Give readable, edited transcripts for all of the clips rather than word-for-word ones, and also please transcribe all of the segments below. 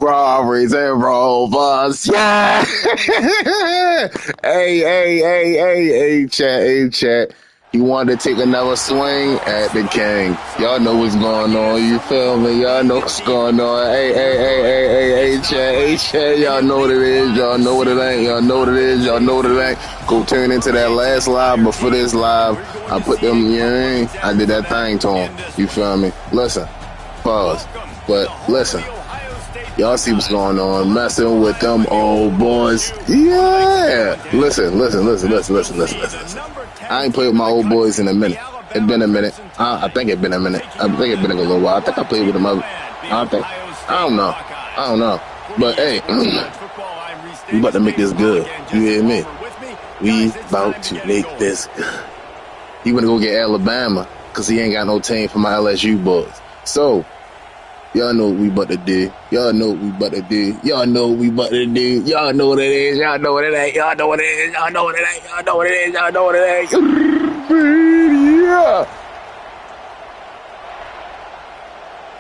Robberies and robbers, yeah. Hey, chat. You wanted to take another swing at the king. Y'all know what's going on. You feel me? Y'all know what's going on. Hey, chat. Y'all know what it is. Y'all know what it ain't. Y'all know what it is. Y'all know what it ain't. Go turn into that last live before this live. I put them, you know what I mean? I did that thing to him. You feel me? Listen, pause. But listen. Y'all see what's going on, messing with them old boys. Yeah. Listen. I ain't played with my old boys in a minute. It's been a minute. I think it's been a minute. I think it's been a little while. I think I played with them other. I don't know. But hey, we about to make this good. You hear me? We about to make this good. He wanna go get Alabama because he ain't got no team for my LSU boys. So, y'all know what we about to do. Y'all know what we about to do. Y'all know what we about to do. Y'all know what it is. Y'all know what it ain't. Y'all know what it is. Y'all know what it ain't. Y'all know what it is. Y'all know what it ain't. Yeah.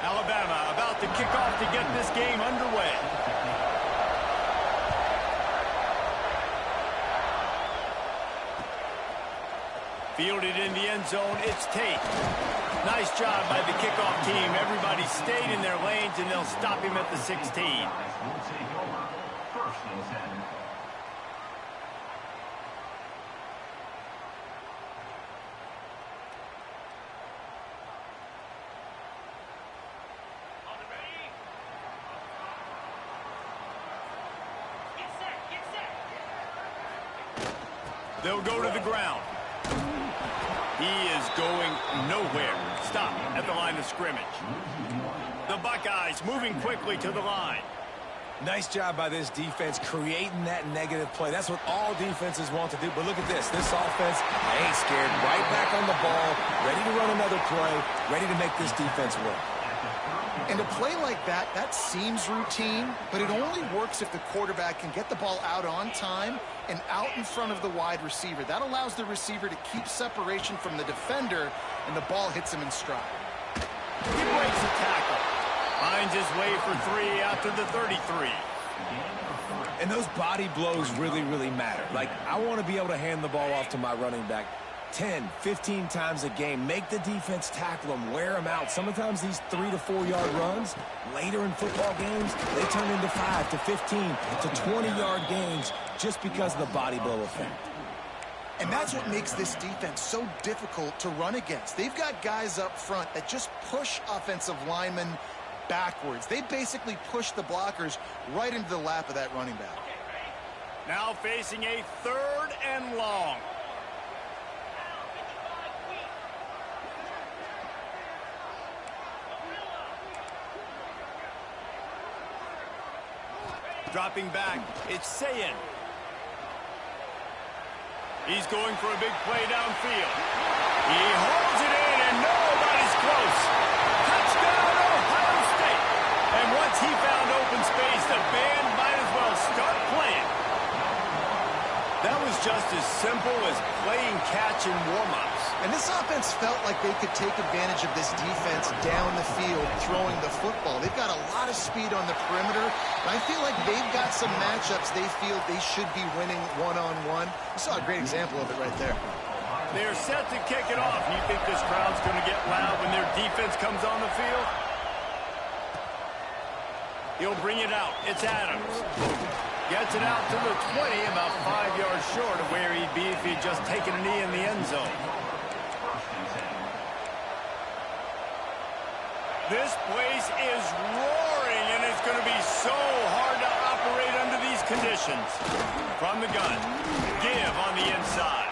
Alabama about to kick off to get this game underway. Fielded in the end zone, it's Tate. Nice job by the kickoff team. Everybody stayed in their lanes, and they'll stop him at the 16. They'll go to the ground. He is going nowhere. Stop at the line of scrimmage. The Buckeyes moving quickly to the line. Nice job by this defense creating that negative play. That's what all defenses want to do. But look at this. This offense ain't scared. Right back on the ball, ready to run another play, ready to make this defense work. And a play like that, that seems routine, but it only works if the quarterback can get the ball out on time and out in front of the wide receiver. That allows the receiver to keep separation from the defender, and the ball hits him in stride. He breaks a tackle. Finds his way for 3 out to the 33. And those body blows really matter. Like, I want to be able to hand the ball off to my running back 10, 15 times a game. Make the defense tackle them, wear them out. Sometimes these 3 to 4 yard runs, later in football games, they turn into 5 to 15 to 20 yard gains just because of the body blow effect. And that's what makes this defense so difficult to run against. They've got guys up front that just push offensive linemen backwards. They basically push the blockers right into the lap of that running back. Now facing a 3rd and long. Dropping back, it's Sayin. He's going for a big play downfield. He holds it in, and nobody's close. Touchdown, Ohio State. And once he found open space, the band might as well start playing. That was just as simple as playing catch in warm-ups. And this offense felt like they could take advantage of this defense down the field throwing the football. They've got a lot of speed on the perimeter, but I feel like they've got some matchups they feel they should be winning one-on-one. You saw a great example of it right there. They're set to kick it off. You think this crowd's going to get loud when their defense comes on the field? He'll bring it out. It's Adams. Gets it out to the 20, about 5 yards short of where he'd be if he'd just taken a knee in the end zone. This place is roaring, and it's going to be so hard to operate under these conditions. From the gun, give on the inside.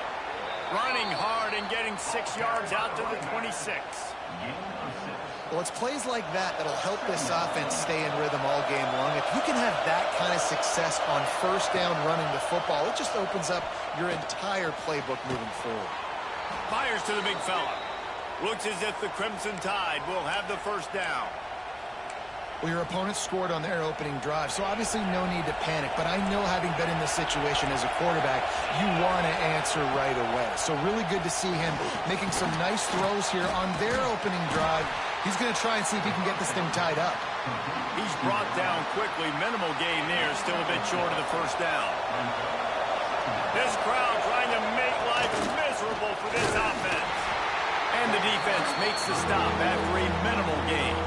Running hard and getting 6 yards out to the 26. Well, it's plays like that that'll help this offense stay in rhythm all game long. If you can have that kind of success on first down running the football, it just opens up your entire playbook moving forward. Fires to the big fella. Looks as if the Crimson Tide will have the first down. Well, your opponent scored on their opening drive, so obviously no need to panic. But I know, having been in this situation as a quarterback, you want to answer right away. So really good to see him making some nice throws here on their opening drive He's going to try and see if he can get this thing tied up. He's brought down quickly. Minimal gain there. Still a bit short of the first down. This crowd trying to make life miserable for this offense. And the defense makes the stop after a minimal gain.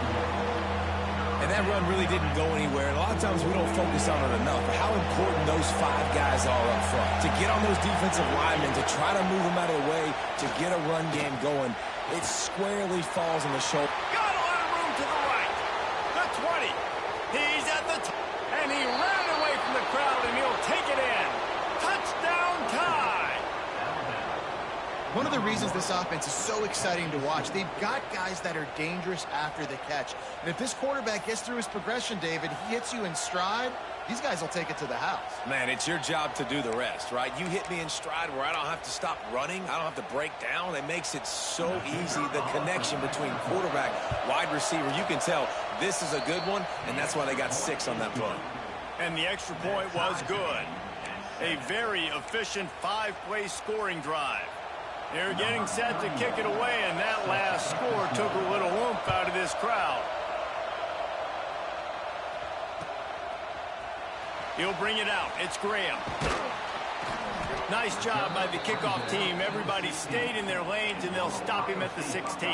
And that run really didn't go anywhere. And a lot of times we don't focus on it enough. But how important those 5 guys are up front. To get on those defensive linemen, to try to move them out of the way, to get a run game going, it squarely falls on the shoulder. Got a lot of room to the right. The 20. He's at the top. And he ran away from the crowd, and he'll take it in. Touchdown tie. One of the reasons this offense is so exciting to watch, they've got guys that are dangerous after the catch. And if this quarterback gets through his progression, David, he hits you in stride, these guys will take it to the house. Man, it's your job to do the rest, right? You hit me in stride where I don't have to stop running. I don't have to break down. It makes it so easy, the connection between quarterback, wide receiver. You can tell this is a good one, and that's why they got 6 on that play. And the extra point was good. A very efficient 5-play scoring drive. They're getting set to kick it away, and that last score took a little oomph out of this crowd. He'll bring it out. It's Graham. Nice job by the kickoff team. Everybody stayed in their lanes, and they'll stop him at the 16.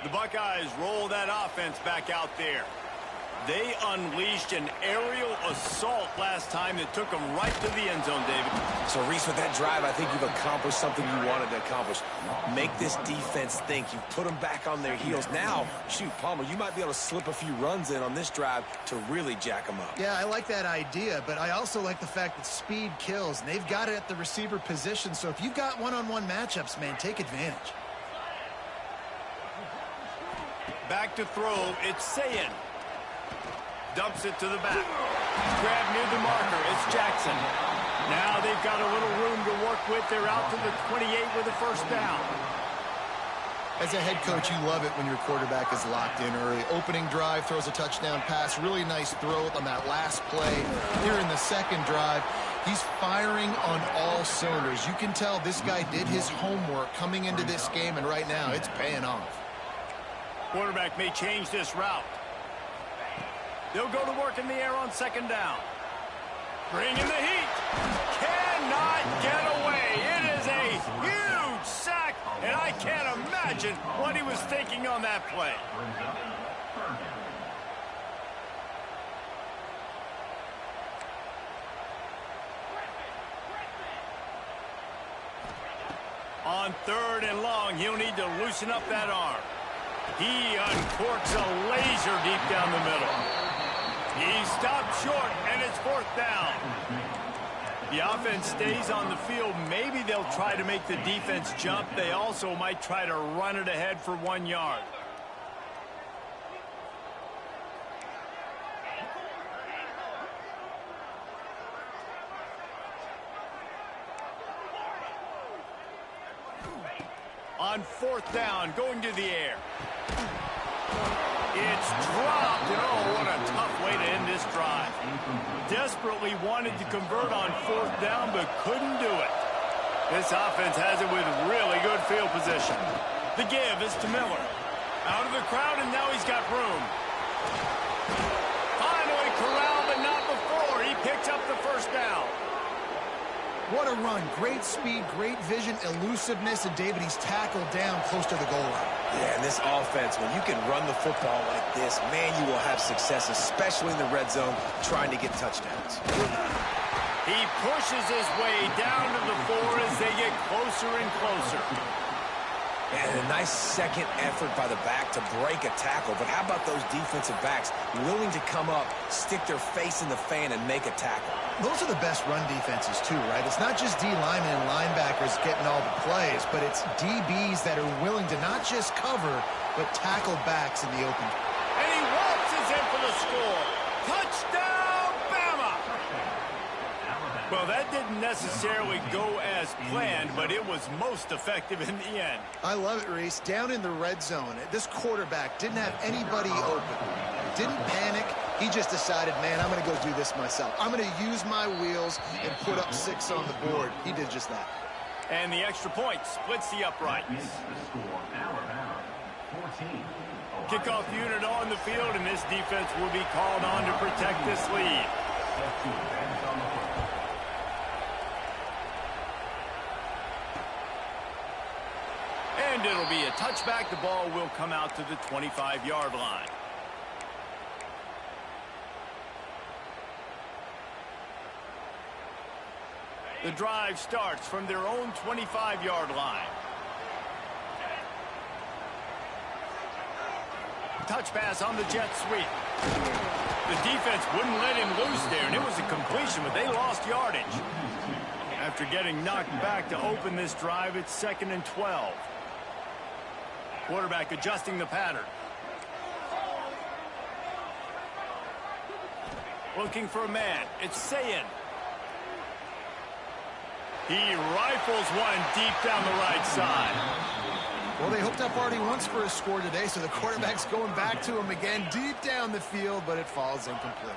The Buckeyes roll that offense back out there. They unleashed an aerial assault last time that took them right to the end zone, David. So, Reese, with that drive, I think you've accomplished something you wanted to accomplish. Make this defense think. You've put them back on their heels. Now, shoot, Palmer, you might be able to slip a few runs in on this drive to really jack them up. Yeah, I like that idea, but I also like the fact that speed kills, and they've got it at the receiver position. So if you've got one-on-one matchups, man, take advantage. Back to throw, it's Sayin. Dumps it to the back. Grab near the marker, it's Jackson. Now they've got a little room to work with. They're out to the 28 with a first down. As a head coach, you love it when your quarterback is locked in early. Opening drive, throws a touchdown pass. Really nice throw on that last play. Here in the second drive, he's firing on all cylinders. You can tell this guy did his homework coming into this game, and right now it's paying off. Quarterback may change this route. They'll go to work in the air on second down. Bring in the heat. Cannot get away. It is a huge sack, and I can't imagine what he was thinking on that play. On 3rd and long, he'll need to loosen up that arm. He uncorks a laser deep down the middle. He stopped short, and it's 4th down. The offense stays on the field. Maybe they'll try to make the defense jump. They also might try to run it ahead for 1 yard. On 4th down, going to the air. It's dropped, and oh, what a tough way to end this drive. Desperately wanted to convert on 4th down, but couldn't do it. This offense has it with really good field position. The give is to Miller. Out of the crowd, and now he's got room. Finally corralled, but not before. He picks up the first down. What a run. Great speed, great vision, elusiveness, and David, he's tackled down close to the goal line. Yeah, and this offense, when you can run the football like this, man, you will have success, especially in the red zone, trying to get touchdowns. He pushes his way down to the 4 as they get closer and closer. And a nice second effort by the back to break a tackle. But how about those defensive backs willing to come up, stick their face in the fan, and make a tackle? Those are the best run defenses, too, right? It's not just D linemen and linebackers getting all the plays, but it's DBs that are willing to not just cover, but tackle backs in the open. And he waltzes in for the score. Touchdown, Bama! Well, that didn't necessarily go as planned, but it was most effective in the end. I love it, Reese. Down in the red zone, this quarterback didn't have anybody open. didn't panic. He just decided, man, I'm going to go do this myself. I'm going to use my wheels and put up 6 on the board. He did just that. And the extra point splits the uprights. Kickoff unit on the field, and this defense will be called on to protect this lead. And it'll be a touchback. The ball will come out to the 25-yard line. The drive starts from their own 25-yard line. Touch pass on the jet sweep. The defense wouldn't let him loose there, and it was a completion, but they lost yardage. After getting knocked back to open this drive, it's 2nd and 12. Quarterback adjusting the pattern. Looking for a man. It's Sayin. He rifles one deep down the right side. Well, they hooked up already once for a score today, so the quarterback's going back to him again deep down the field, but it falls incomplete.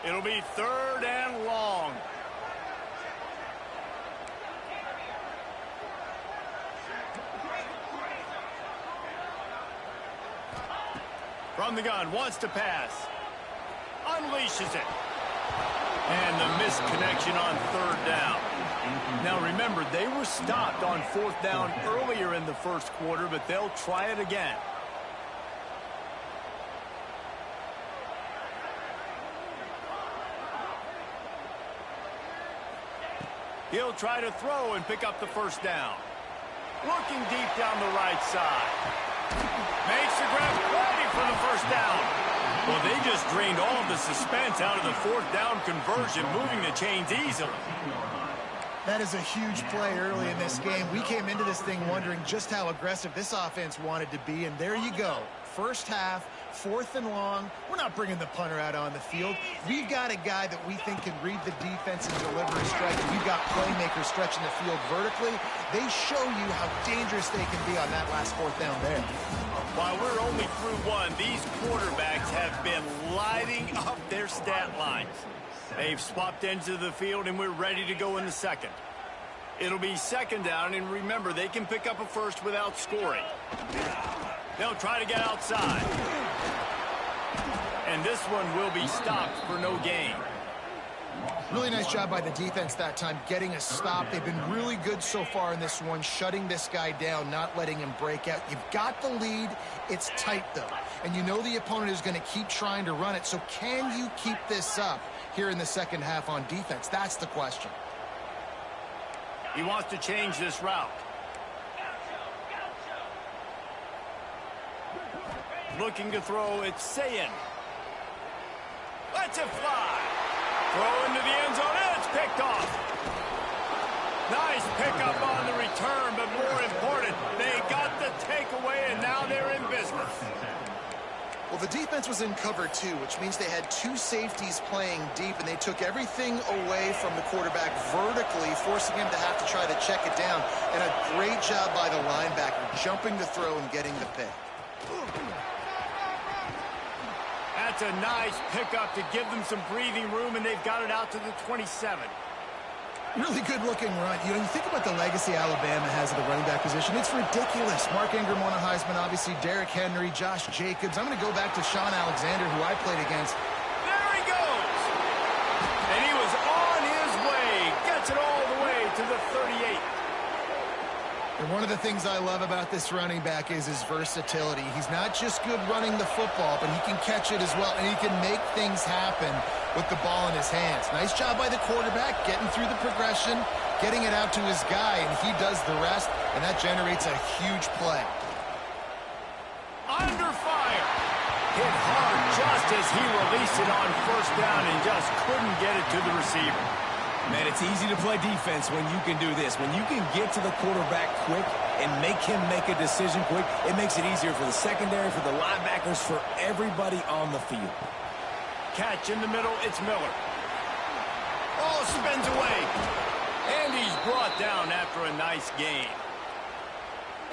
It'll be 3rd and long. From the gun, wants to pass. Unleashes it. And the misconnection on 3rd down. Now remember, they were stopped on 4th down earlier in the first quarter, but they'll try it again. He'll try to throw and pick up the 1st down. Looking deep down the right side. Makes the grab, ready for the 1st down. Well, they just drained all of the suspense out of the 4th down conversion, moving the chains easily. That is a huge play early in this game. We came into this thing wondering just how aggressive this offense wanted to be, and there you go. First half, 4th and long. We're not bringing the punter out on the field. We've got a guy that we think can read the defense and deliver a strike. We've got playmakers stretching the field vertically. They show you how dangerous they can be on that last 4th down there. While we're only through one, these quarterbacks have been lighting up their stat lines. They've swapped ends of the field, and we're ready to go in the 2nd. It'll be 2nd down, and remember, they can pick up a 1st without scoring. They'll try to get outside. And this one will be stopped for no gain. Really nice job by the defense that time, getting a stop. They've been really good so far in this one, shutting this guy down, not letting him break out. You've got the lead. It's tight, though. And you know the opponent is going to keep trying to run it. So can you keep this up here in the 2nd half on defense? That's the question. He wants to change this route. Looking to throw, it's Sayin. Lets it fly. Throw into the end zone, and it's picked off. Nice pickup on the return, but more important, they got the takeaway, and now they're in business. Well, the defense was in cover 2, which means they had 2 safeties playing deep, and they took everything away from the quarterback vertically, forcing him to have to try to check it down. And a great job by the linebacker, jumping the throw and getting the pick. That's a nice pickup to give them some breathing room, and they've got it out to the 27. Really good-looking run. You know, you think about the legacy Alabama has at the running back position. It's ridiculous. Mark Ingram won a Heisman, obviously Derrick Henry, Josh Jacobs. I'm going to go back to Sean Alexander, who I played against. There he goes! And he was on his way. Gets it all the way to the 38. And one of the things I love about this running back is his versatility. He's not just good running the football, but he can catch it as well, and he can make things happen with the ball in his hands. Nice job by the quarterback, getting through the progression, getting it out to his guy, and he does the rest, and that generates a huge play. Under fire. Hit hard just as he released it on 1st down and just couldn't get it to the receiver. Man, it's easy to play defense when you can do this. When you can get to the quarterback quick and make him make a decision quick, it makes it easier for the secondary, for the linebackers, for everybody on the field. Catch in the middle, it's Miller. Oh, spins away. And he's brought down after a nice gain.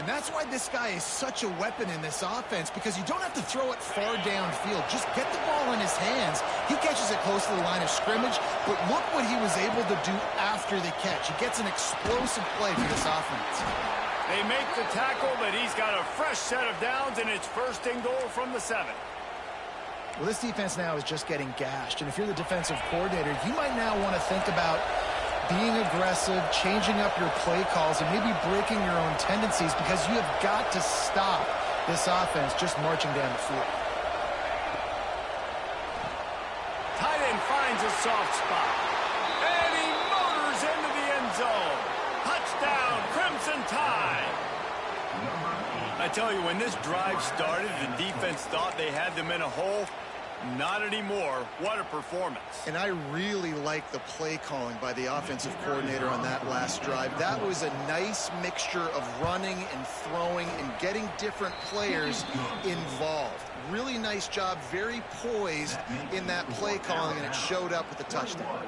And that's why this guy is such a weapon in this offense, because you don't have to throw it far downfield. Just get the ball in his hands. He catches it close to the line of scrimmage, but look what he was able to do after the catch. He gets an explosive play for this offense. They make the tackle, but he's got a fresh set of downs, and it's 1st and goal from the 7. Well, this defense now is just getting gashed, and if you're the defensive coordinator, you might now want to think about being aggressive, changing up your play calls, and maybe breaking your own tendencies, because you have got to stop this offense just marching down the field. Tight end finds a soft spot, and he motors into the end zone. Touchdown, Crimson Tide. I tell you, when this drive started, the defense thought they had them in a hole. Not anymore. What a performance. And I really like the play calling by the offensive coordinator on that last drive. That was a nice mixture of running and throwing and getting different players involved. Really nice job, very poised in that play calling, and it showed up with the touchdown.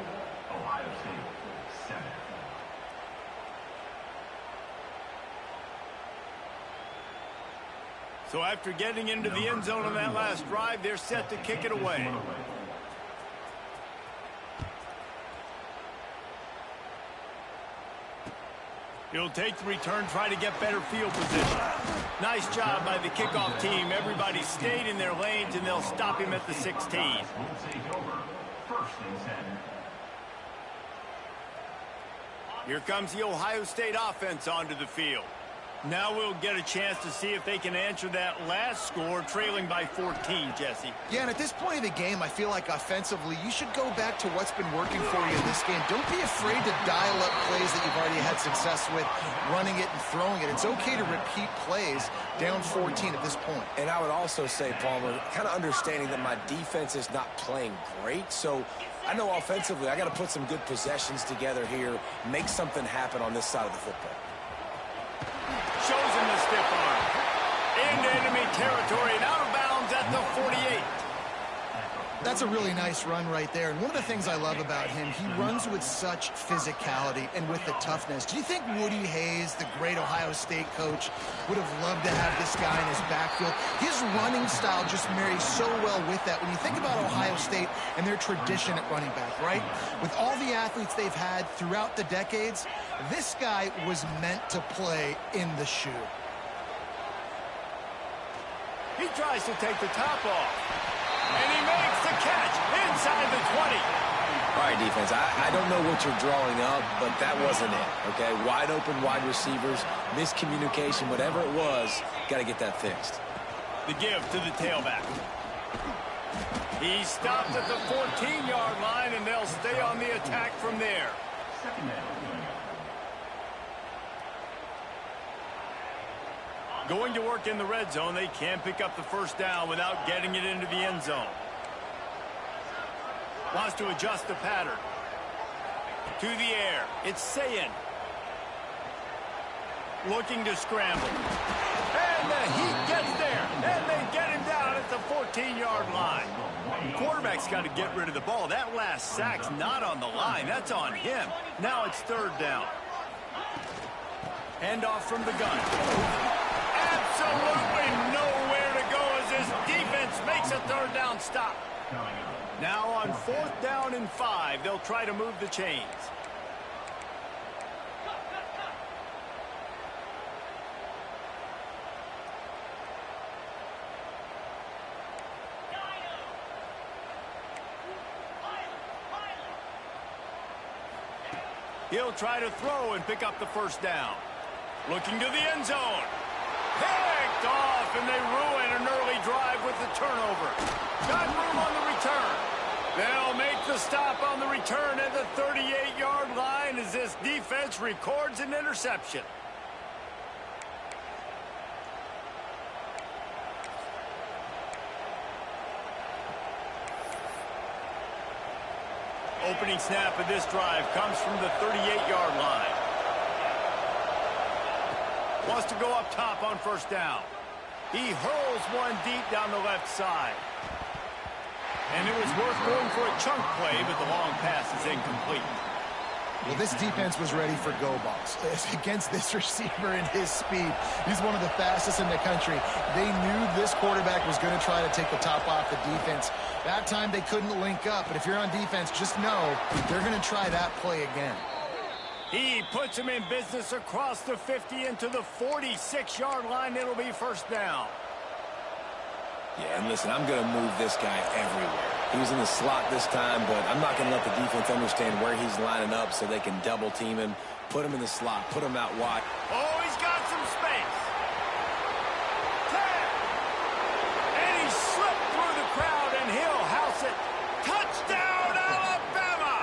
So after getting into the end zone on that last drive, they're set to kick it away. He'll take the return, try to get better field position. Nice job by the kickoff team. Everybody stayed in their lanes, and they'll stop him at the 16. Here comes the Ohio State offense onto the field. Now we'll get a chance to see if they can answer that last score, trailing by 14, Jesse. Yeah, and at this point of the game, I feel like offensively, you should go back to what's been working for you in this game. Don't be afraid to dial up plays that you've already had success with, running it and throwing it. It's okay to repeat plays down 14 at this point. And I would also say, Palmer, kind of understanding that my defense is not playing great, so I know offensively I got to put some good possessions together here, make something happen on this side of the football. Shows him the stiff arm. Into enemy territory and out of bounds at the 48. That's a really nice run right there. And one of the things I love about him, he runs with such physicality and with the toughness. Do you think Woody Hayes, the great Ohio State coach, would have loved to have this guy in his backfield? His running style just marries so well with that. When you think about Ohio State and their tradition at running back, right? With all the athletes they've had throughout the decades, this guy was meant to play in the shoe. He tries to take the top off. And he makes the catch inside the 20. All right, defense, I don't know what you're drawing up, but that wasn't it, okay? Wide open wide receivers, miscommunication, whatever it was, got to get that fixed. The give to the tailback. He stopped at the 14-yard line, and they'll stay on the attack from there. Going to work in the red zone, they can't pick up the first down without getting it into the end zone. Wants to adjust the pattern. To the air, it's Sayin. Looking to scramble. And the Heat gets there, and they get him down at the 14-yard line. Quarterback's got to get rid of the ball. That last sack's not on the line. That's on him. Now it's 3rd down. Handoff from the gun. Absolutely nowhere to go as this defense makes a 3rd down stop. Now on 4th down and 5, they'll try to move the chains. He'll try to throw and pick up the first down. Looking to the end zone. Picked off, and they ruin an early drive with the turnover. Got room on the return. They'll make the stop on the return at the 38-yard line as this defense records an interception. Opening snap of this drive comes from the 38-yard line. Wants to go up top on first down. He hurls one deep down the left side. And it was worth going for a chunk play, but the long pass is incomplete. Well, this defense was ready for go balls. Against this receiver and his speed, he's one of the fastest in the country. They knew this quarterback was going to try to take the top off the defense. That time they couldn't link up, but if you're on defense, just know they're going to try that play again. He puts him in business across the 50 into the 46-yard line. It'll be first down. Yeah, and listen, I'm going to move this guy everywhere. He was in the slot this time, but I'm not going to let the defense understand where he's lining up so they can double team him, put him in the slot, put him out wide. Oh, he's got some space. 10. And he slipped through the crowd, and he'll house it. Touchdown, Alabama!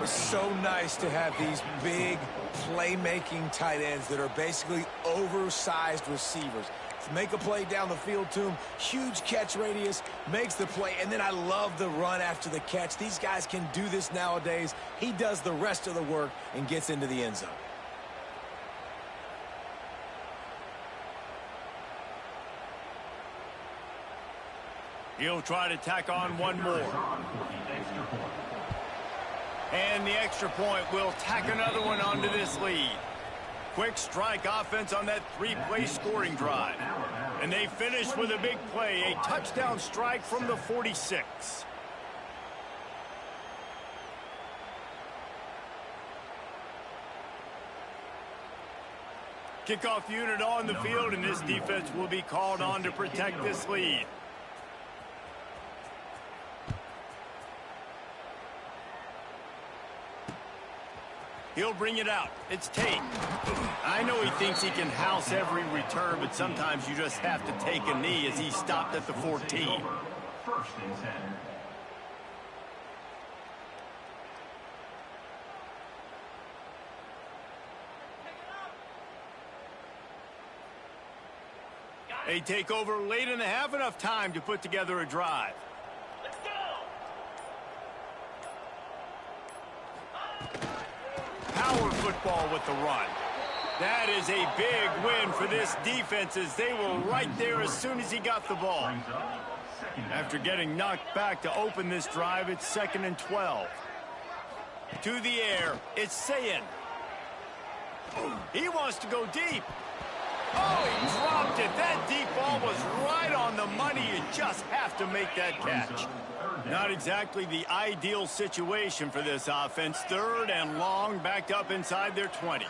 It's so nice to have these big playmaking tight ends that are basically oversized receivers. Make a play down the field to him, huge catch radius, makes the play, and then I love the run after the catch. These guys can do this nowadays. He does the rest of the work and gets into the end zone. He'll try to tack on one more. And the extra point will tack another one onto this lead. Quick strike offense on that three-play scoring drive. And they finish with a big play, a touchdown strike from the 46. Kickoff unit on the field, and this defense will be called on to protect this lead. He'll bring it out. It's Tate. I know he thinks he can house every return, but sometimes you just have to take a knee as he stopped at the 14. First and 10. They take over late in the half, enough time to put together a drive. Power football with the run. That is a big win for this defense as they were right there as soon as he got the ball. After getting knocked back to open this drive, it's 2nd and 12. To the air, it's Sayin. He wants to go deep. Oh, he dropped it. That deep ball was right on the money. You just have to make that catch. Not exactly the ideal situation for this offense. 3rd and long, backed up inside their 20.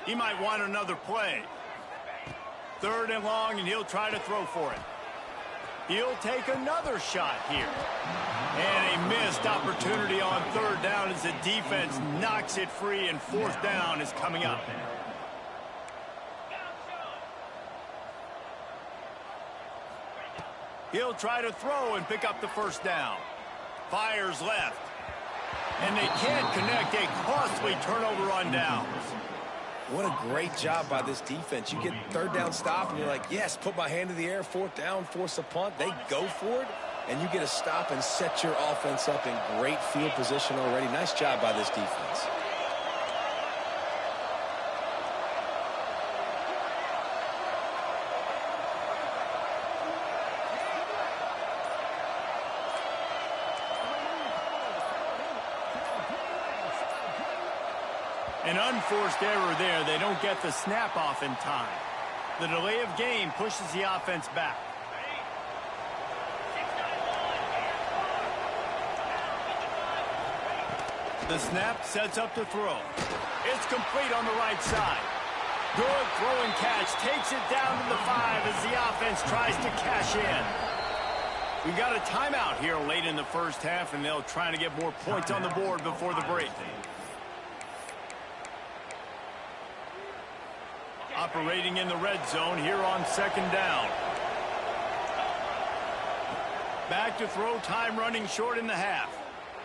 He might want another play. 3rd and long, and he'll try to throw for it. He'll take another shot here. And a missed opportunity on 3rd down as the defense knocks it free, and 4th down is coming up. He'll try to throw and pick up the 1st down. Fires left. And they can't connect. A costly turnover on downs. What a great job by this defense. You get 3rd down stop, and you're like, yes, put my hand in the air, 4th down, force a punt. They go for it, and you get a stop and set your offense up in great field position already. Nice job by this defense. An unforced error there. They don't get the snap off in time. The delay of game pushes the offense back. The snap sets up to throw. It's complete on the right side. Good throw and catch. Takes it down to the 5 as the offense tries to cash in. We got a timeout here late in the first half, and they'll try to get more points on the board before the break. Operating in the red zone here on 2nd down. Back to throw, time running short in the half.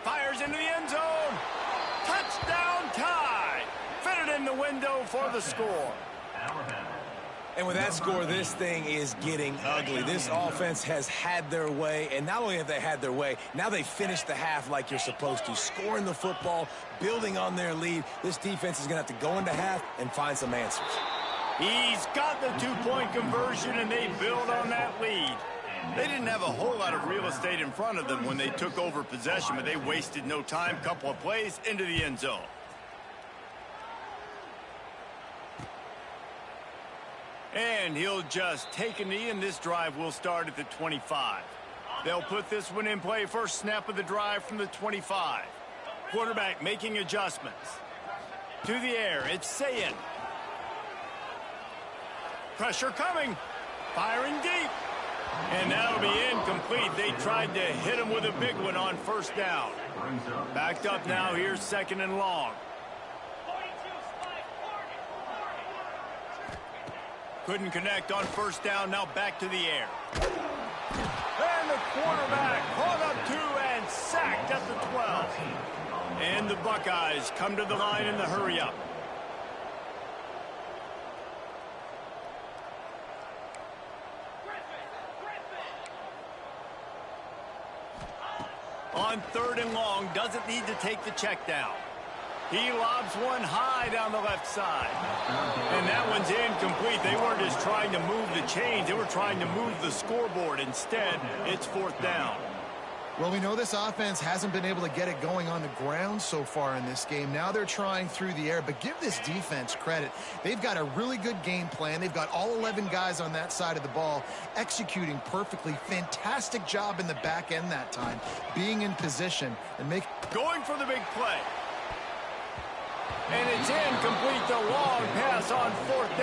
Fires into the end zone. Touchdown tie. Fitted in the window for the score. And with that score, this thing is getting ugly. This offense has had their way, and not only have they had their way, now they finished the half like you're supposed to, scoring the football, building on their lead. This defense is going to have to go into half and find some answers. He's got the 2-point conversion, and they build on that lead. They didn't have a whole lot of real estate in front of them when they took over possession, but they wasted no time. Couple of plays into the end zone. And he'll just take a knee, and this drive will start at the 25. They'll put this one in play. First snap of the drive from the 25. Quarterback making adjustments. To the air, it's Sayin. Pressure coming. Firing deep. And that'll be incomplete. They tried to hit him with a big one on first down. Backed up now. Here's second and long. Couldn't connect on first down. Now back to the air. And the quarterback caught up to and sacked at the 12. And the Buckeyes come to the line in the hurry-up. On third and long, doesn't need to take the check down. He lobs one high down the left side. And that one's incomplete. They weren't just trying to move the chains. They were trying to move the scoreboard. Instead, it's fourth down. Well, we know this offense hasn't been able to get it going on the ground so far in this game. Now they're trying through the air, but give this defense credit. They've got a really good game plan. They've got all 11 guys on that side of the ball executing perfectly. Fantastic job in the back end that time, being in position and going for the big play. And it's incomplete. The long pass on fourth down.